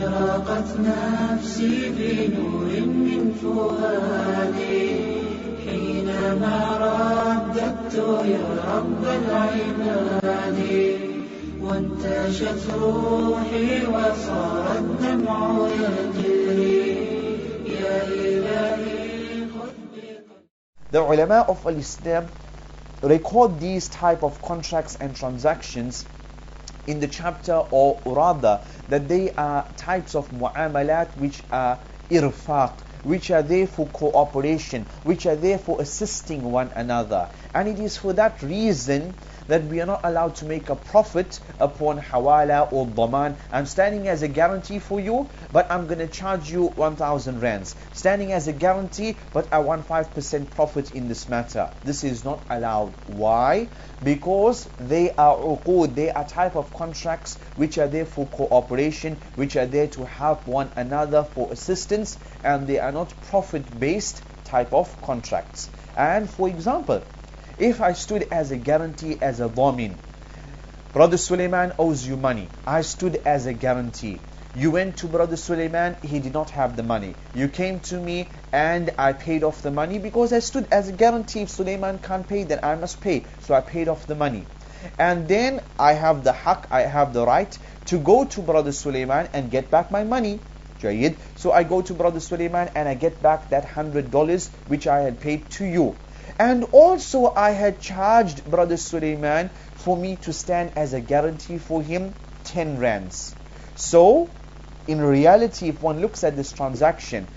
أشرقت نفسي بنور من فؤادي حينما رددت يا رب العباد وانتشت روحي وصار الدمع يجري يا إلهي خذ بقلبي. The ulama of Islam record these type of contracts and transactions in the chapter, or rather that they are types of mu'amalat which are irfaq, which are there for cooperation, which are there for assisting one another. And it is for that reason that we are not allowed to make a profit upon hawala or daman. I'm standing as a guarantee for you, but I'm going to charge you 1,000 rands. Standing as a guarantee, but I want 5% profit in this matter. This is not allowed. Why? Because they are uqud, they are type of contracts which are there for cooperation, which are there to help one another for assistance, and they are not profit-based type of contracts. And for example, if I stood as a guarantee, as a dhamin, Brother Suleiman owes you money. I stood as a guarantee. You went to Brother Suleiman, he did not have the money. You came to me and I paid off the money because I stood as a guarantee. If Suleiman can't pay, then I must pay. So I paid off the money. And then I have the haqq, I have the right to go to Brother Suleiman and get back my money. So I go to Brother Suleiman and I get back that $100 which I had paid to you. And also I had charged Brother Suleiman for me to stand as a guarantee for him 10 rands. So in reality, if one looks at this transaction,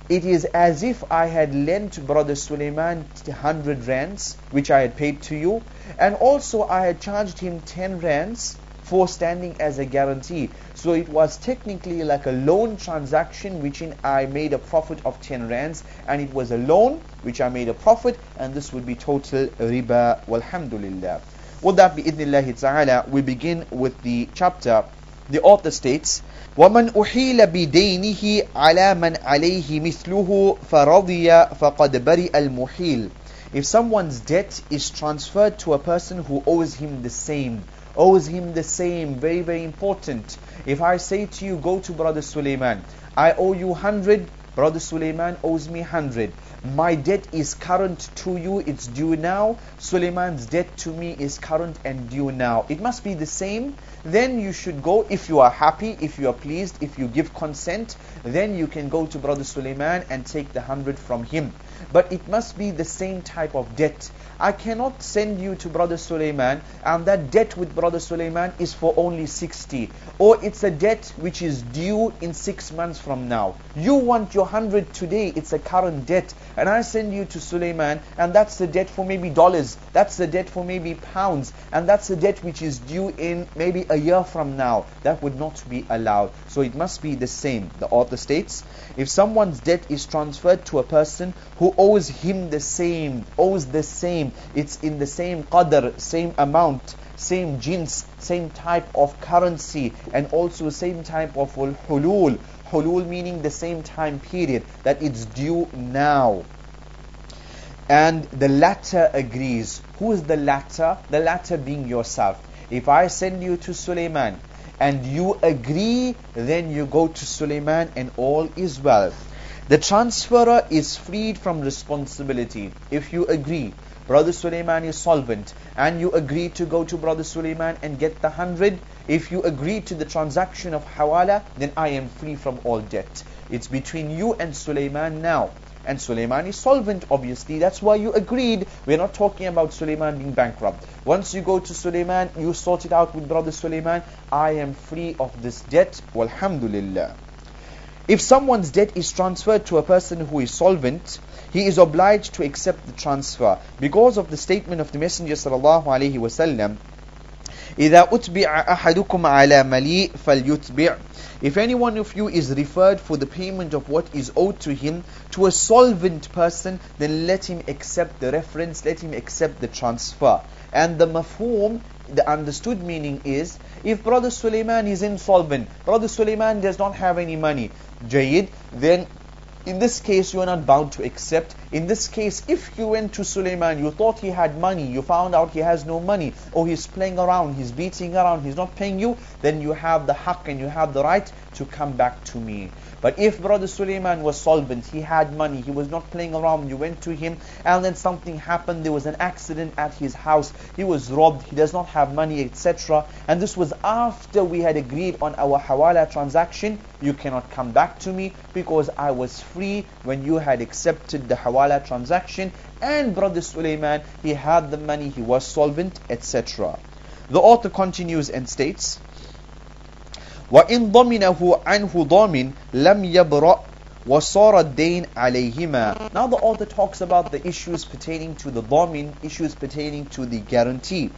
it is as if I had lent Brother Suleiman 100 rands which I had paid to you, and also I had charged him 10 rands for standing as a guarantee. So it was technically like a loan transaction which I made a profit of 10 rands, and it was a loan which I made a profit, and this would be total riba. Walhamdulillah. With that, bi'idhnillahi ta'ala, we begin with the chapter. The author states, وَمَنْ أُحِيلَ بِدَيْنِهِ عَلَى مَنْ عَلَيْهِ مِثْلُهُ فَرَضِيَ فَقَدْ بَرِئَ الْمُحِيلِ. If someone's debt is transferred to a person who owes him the same, very, very important. If I say to you, go to Brother Suleiman, I owe you 100, Brother Suleiman owes me 100. My debt is current to you, it's due now. Suleiman's debt to me is current and due now. It must be the same. Then you should go, if you are happy, if you are pleased, if you give consent, then you can go to Brother Suleiman and take the 100 from him. But it must be the same type of debt. I cannot send you to Brother Suleiman and that debt with Brother Suleiman is for only 60. Or it's a debt which is due in 6 months from now. You want your 100 today, it's a current debt. And I send you to Suleiman and that's the debt for maybe dollars. That's the debt for maybe pounds. And that's the debt which is due in maybe a year from now. That would not be allowed. So it must be the same. The author states, if someone's debt is transferred to a person who owes him the same, it's in the same qadr, same amount, same jins, same type of currency, and also same type of hulul. Hulul meaning the same time period, that it's due now. And the latter agrees. Who is the latter? The latter being yourself. If I send you to Suleiman and you agree, then you go to Suleiman and all is well. The transferor is freed from responsibility. If you agree, Brother Suleiman is solvent, and you agree to go to Brother Suleiman and get the 100, if you agree to the transaction of hawala, then I am free from all debt. It's between you and Suleiman now. And Suleiman is solvent, obviously. That's why you agreed. We're not talking about Suleiman being bankrupt. Once you go to Suleiman, you sort it out with Brother Suleiman. I am free of this debt. Walhamdulillah. If someone's debt is transferred to a person who is solvent, he is obliged to accept the transfer because of the statement of the Messenger sallallahu alaihi wasallam, إِذَا أُتْبِعَ أَحَدُكُمْ عَلَى مَلِيءٍ فَلْيُتْبِعْ. If any one of you is referred for the payment of what is owed to him to a solvent person, then let him accept the reference, let him accept the transfer. And the mafhum, the understood meaning is, if Brother Suleiman is insolvent, Brother Suleiman does not have any money, Jayyid, then in this case you are not bound to accept. In this case, if you went to Sulaiman, you thought he had money, you found out he has no money, or he's playing around, he's beating around, he's not paying you, then you have the haqq and you have the right to come back to me. But if Brother Sulaiman was solvent, he had money, he was not playing around, you went to him and then something happened, there was an accident at his house, he was robbed, he does not have money, etc. And this was after we had agreed on our hawala transaction, you cannot come back to me because I was free when you had accepted the hawala transaction. And Brother Sulaiman, he had the money, he was solvent, etc. The author continues and states, وَإِنْ ضَمِنَهُ عَنْهُ ضَامٍ لَمْ يَبْرَأْ وَصَارَ الدَّيْنِ عَلَيْهِمَا. Now the author talks about the issues pertaining to the dhamin, issues pertaining to the guarantee.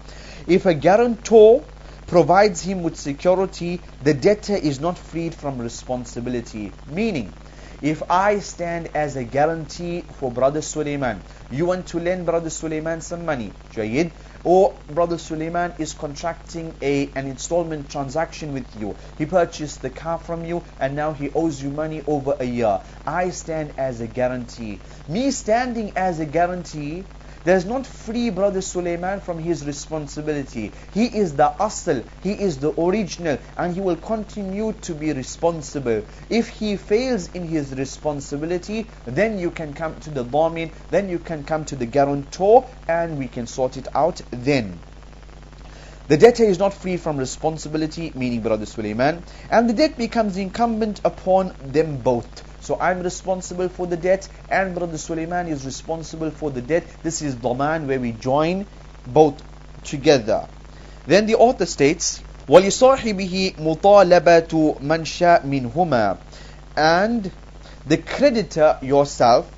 If a guarantor provides him with security, the debtor is not freed from responsibility. Meaning, if I stand as a guarantee for Brother Sulaiman, you want to lend Brother Sulaiman some money, Jayyid, or Brother Sulaiman is contracting an installment transaction with you. He purchased the car from you and now he owes you money over a year. I stand as a guarantee. Me standing as a guarantee does not free Brother Sulaiman from his responsibility. He is the asl, he is the original, and he will continue to be responsible. If he fails in his responsibility, then you can come to the dhamin, then you can come to the guarantor, and we can sort it out then. The debtor is not free from responsibility, meaning Brother Sulaiman, and the debt becomes incumbent upon them both. So I'm responsible for the debt and Brother Sulaiman is responsible for the debt. This is dhaman, where we join both together. Then the author states, وَلِصَاحِبِهِ مُطَالَبَةُ مَنْ شَاءَ مِنْهُمَا. And the creditor, yourself,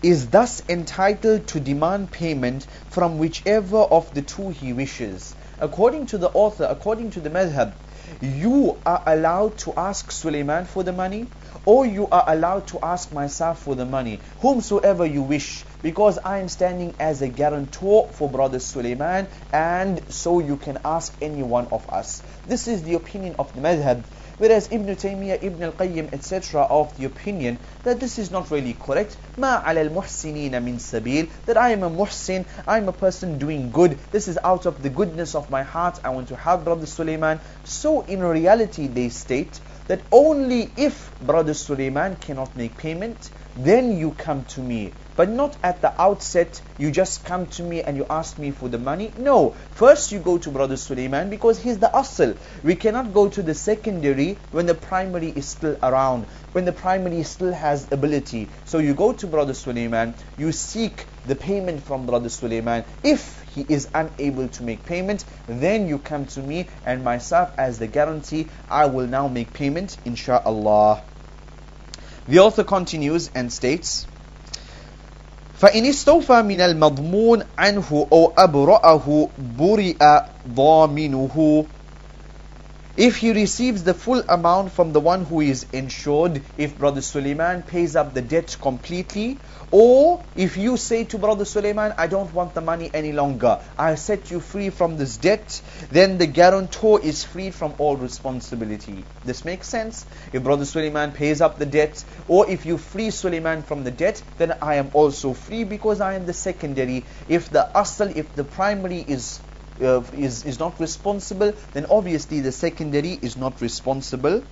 is thus entitled to demand payment from whichever of the two he wishes. According to the author, according to the madhab, you are allowed to ask Sulaiman for the money, or you are allowed to ask myself for the money, whomsoever you wish, because I am standing as a guarantor for Brother Sulaiman, and so you can ask any one of us. This is the opinion of the madhab. Whereas Ibn Taymiyyah, Ibn al-Qayyim, etc. of the opinion that this is not really correct. مَا عَلَى الْمُحْسِنِينَ مِنْ سَبِيلٍ. That I am a muhsin, I am a person doing good. This is out of the goodness of my heart. I want to have Brother Sulaiman. So in reality they state that only if Brother Sulaiman cannot make payment, then you come to me. But not at the outset, you just come to me and you ask me for the money. No, first you go to Brother Sulaiman because he's the asl. We cannot go to the secondary when the primary is still around, when the primary still has ability. So you go to Brother Sulaiman, you seek the payment from Brother Sulaiman. If he is unable to make payment, then you come to me and myself as the guarantee, I will now make payment, insha'Allah. The author continues and states, فَإِنِ اسْتَوْفَى مِنَ الْمَضْمُونِ عَنْهُ أَوْ أَبْرَأَهُ بُرِئَ ضَامِنُهُ. If he receives the full amount from the one who is insured, if Brother Sulaiman pays up the debt completely, or if you say to Brother Sulaiman, I don't want the money any longer, I set you free from this debt, then the guarantor is freed from all responsibility. This makes sense? If Brother Sulaiman pays up the debt, or if you free Sulaiman from the debt, then I am also free because I am the secondary. If the asl, if the primary is not responsible, then obviously the secondary is not responsible.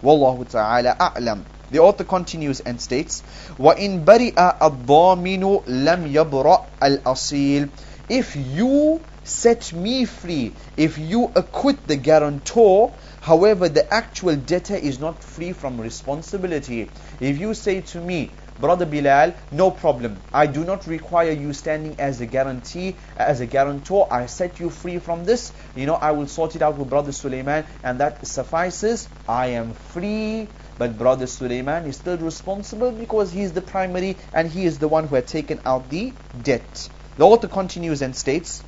Wallahu ta'ala a'lam. The author continues and states, وَإِن بَرِئَ الضَّامِنُ لَمْ يَبْرَأْ الْأَصِيلِ. If you set me free, if you acquit the guarantor, however the actual debtor is not free from responsibility. If you say to me, Brother Bilal, no problem, I do not require you standing as a guarantee, as a guarantor, I set you free from this, I will sort it out with Brother Sulaiman and that suffices, I am free. But Brother Sulaiman is still responsible because he is the primary and he is the one who had taken out the debt. The author continues and states,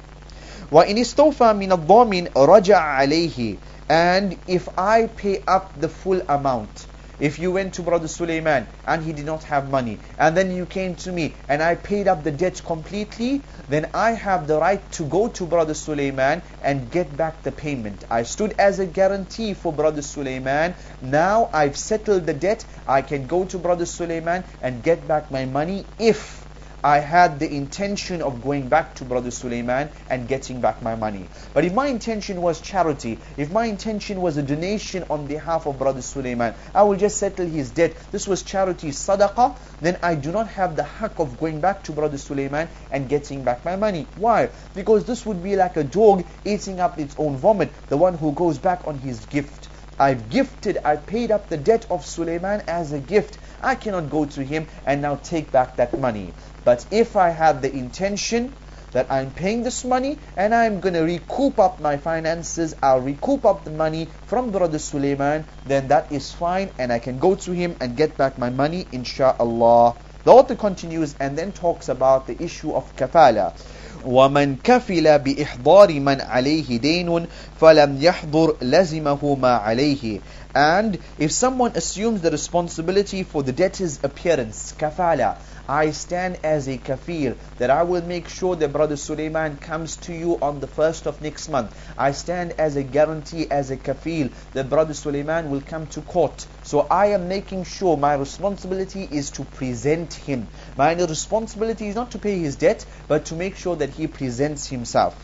وَإِنِ اسْتَوْفَى مِنَ الضَّامِنِ رَجَعَ عَلَيْهِ. And if I pay up the full amount, if you went to Brother Sulaiman and he did not have money, and then you came to me and I paid up the debt completely, then I have the right to go to Brother Sulaiman and get back the payment. I stood as a guarantee for Brother Sulaiman. Now I've settled the debt. I can go to Brother Sulaiman and get back my money if I had the intention of going back to Brother Sulaiman and getting back my money. But if my intention was charity, if my intention was a donation on behalf of Brother Sulaiman, I will just settle his debt, this was charity, sadaqah, then I do not have the haqq of going back to Brother Sulaiman and getting back my money. Why? Because this would be like a dog eating up its own vomit, the one who goes back on his gift. I paid up the debt of Sulaiman as a gift. I cannot go to him and now take back that money. But if I have the intention that I'm paying this money and I'm going to recoup up my finances, I'll recoup up the money from Brother Sulaiman, then that is fine and I can go to him and get back my money, insha'Allah. The author continues and then talks about the issue of kafala. وَمَنْ كَفِلَ بِإِحْضَارِ مَنْ عَلَيْهِ دَيْنٌ فَلَمْ يَحْضُرْ لَزِمَهُ مَا عَلَيْهِ. And if someone assumes the responsibility for the debtor's appearance, kafala, I stand as a kafir, that I will make sure that Brother Sulaiman comes to you on the 1st of next month. I stand as a guarantee, as a kafil, that Brother Sulaiman will come to court. So I am making sure, my responsibility is to present him. My responsibility is not to pay his debt, but to make sure that he presents himself.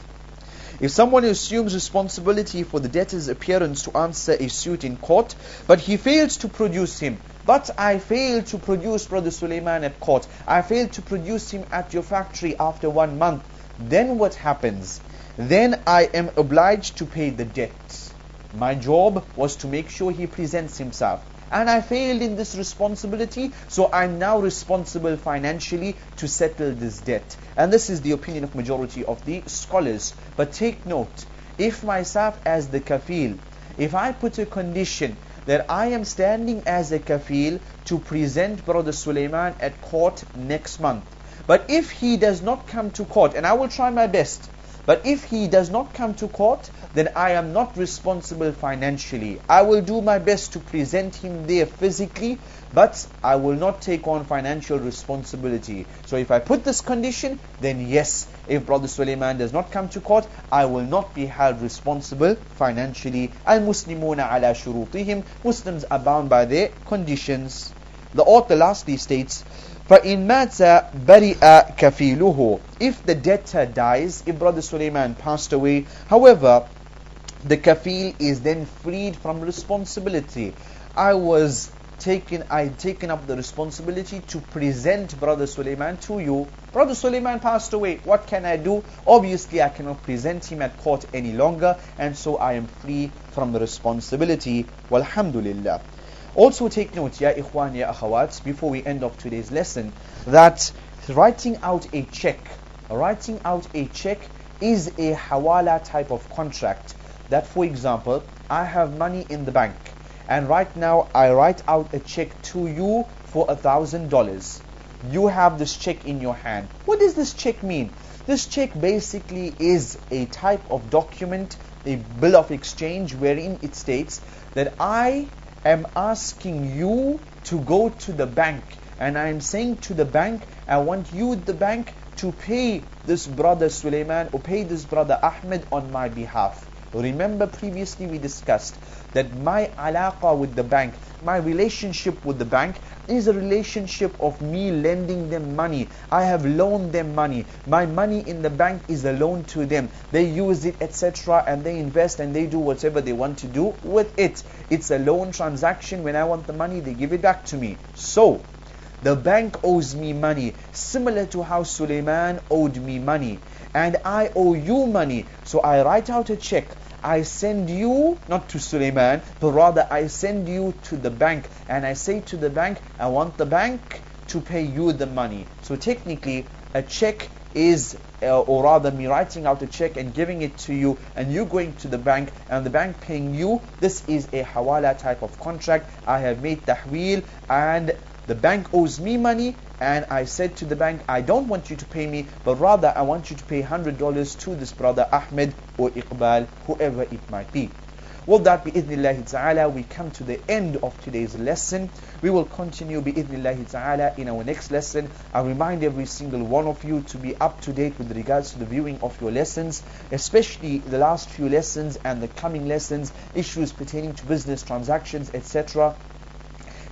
If someone assumes responsibility for the debtor's appearance to answer a suit in court, but he fails to produce him, but I failed to produce Brother Sulaiman at court, I failed to produce him at your factory after 1 month, then what happens? Then I am obliged to pay the debt. My job was to make sure he presents himself. And I failed in this responsibility, so I'm now responsible financially to settle this debt. And this is the opinion of majority of the scholars. But take note, if myself as the kafil, if I put a condition that I am standing as a kafil to present Brother Sulaiman at court next month, but if he does not come to court, and I will try my best, but if he does not come to court, then I am not responsible financially. I will do my best to present him there physically, but I will not take on financial responsibility. So if I put this condition, then yes, if Brother Sulaiman does not come to court, I will not be held responsible financially. Al-Muslimuna ala shurutihim. Muslims are bound by their conditions. The author lastly states, فَإِنْ مَاتَ بَرِئَ كَفِيلُهُ. If the debtor dies, if Brother Sulaiman passed away, however, the kafil is then freed from responsibility. I had taken up the responsibility to present Brother Sulaiman to you. Brother Sulaiman passed away. What can I do? Obviously, I cannot present him at court any longer, and so I am free from the responsibility. Walhamdulillah. Also take note, ya ikhwan, ya akhawat, before we end off today's lesson, that writing out a check is a hawala type of contract. That, for example, I have money in the bank, and right now I write out a check to you for $1,000. You have this check in your hand. What does this check mean? This check basically is a type of document, a bill of exchange, wherein it states that I am asking you to go to the bank, and I am saying to the bank, I want you, the bank, to pay this Brother Sulaiman or pay this Brother Ahmed on my behalf. Remember, previously we discussed that my alaqa with the bank, my relationship with the bank is a relationship of me lending them money. I have loaned them money. My money in the bank is a loan to them. They use it, etc., and they invest and they do whatever they want to do with it. It's a loan transaction. When I want the money, they give it back to me. So the bank owes me money, similar to how Sulaiman owed me money, and I owe you money. So I write out a check. I send you, not to Sulaiman, but rather I send you to the bank, and I say to the bank, I want the bank to pay you the money. So technically, a check is, or rather me writing out a check and giving it to you, and you going to the bank and the bank paying you, this is a hawala type of contract. I have made tahweel, and the bank owes me money, and I said to the bank, I don't want you to pay me, but rather I want you to pay $100 to this Brother Ahmed or Iqbal, whoever it might be. With that, bi'idhnillahi ta'ala, we come to the end of today's lesson. We will continue bi'idhnillahi ta'ala in our next lesson. I remind every single one of you to be up to date with regards to the viewing of your lessons, especially the last few lessons and the coming lessons, issues pertaining to business transactions, etc.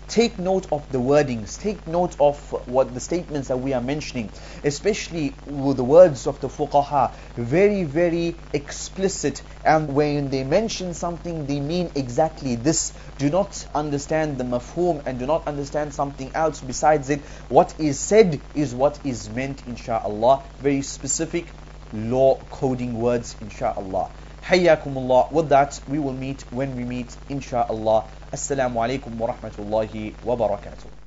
take note of the wordings, take note of what the statements that we are mentioning, especially with the words of the fuqaha, very, very explicit, and when they mention something, they mean exactly this. Do not understand the mafhum and do not understand something else besides it. What is said is what is meant, insha'Allah. Very specific law coding words, insha'Allah. Hayyakumullah. With that, we will meet when we meet, insha'Allah. Assalamu alaikum wa rahmatullahi wa barakatuh.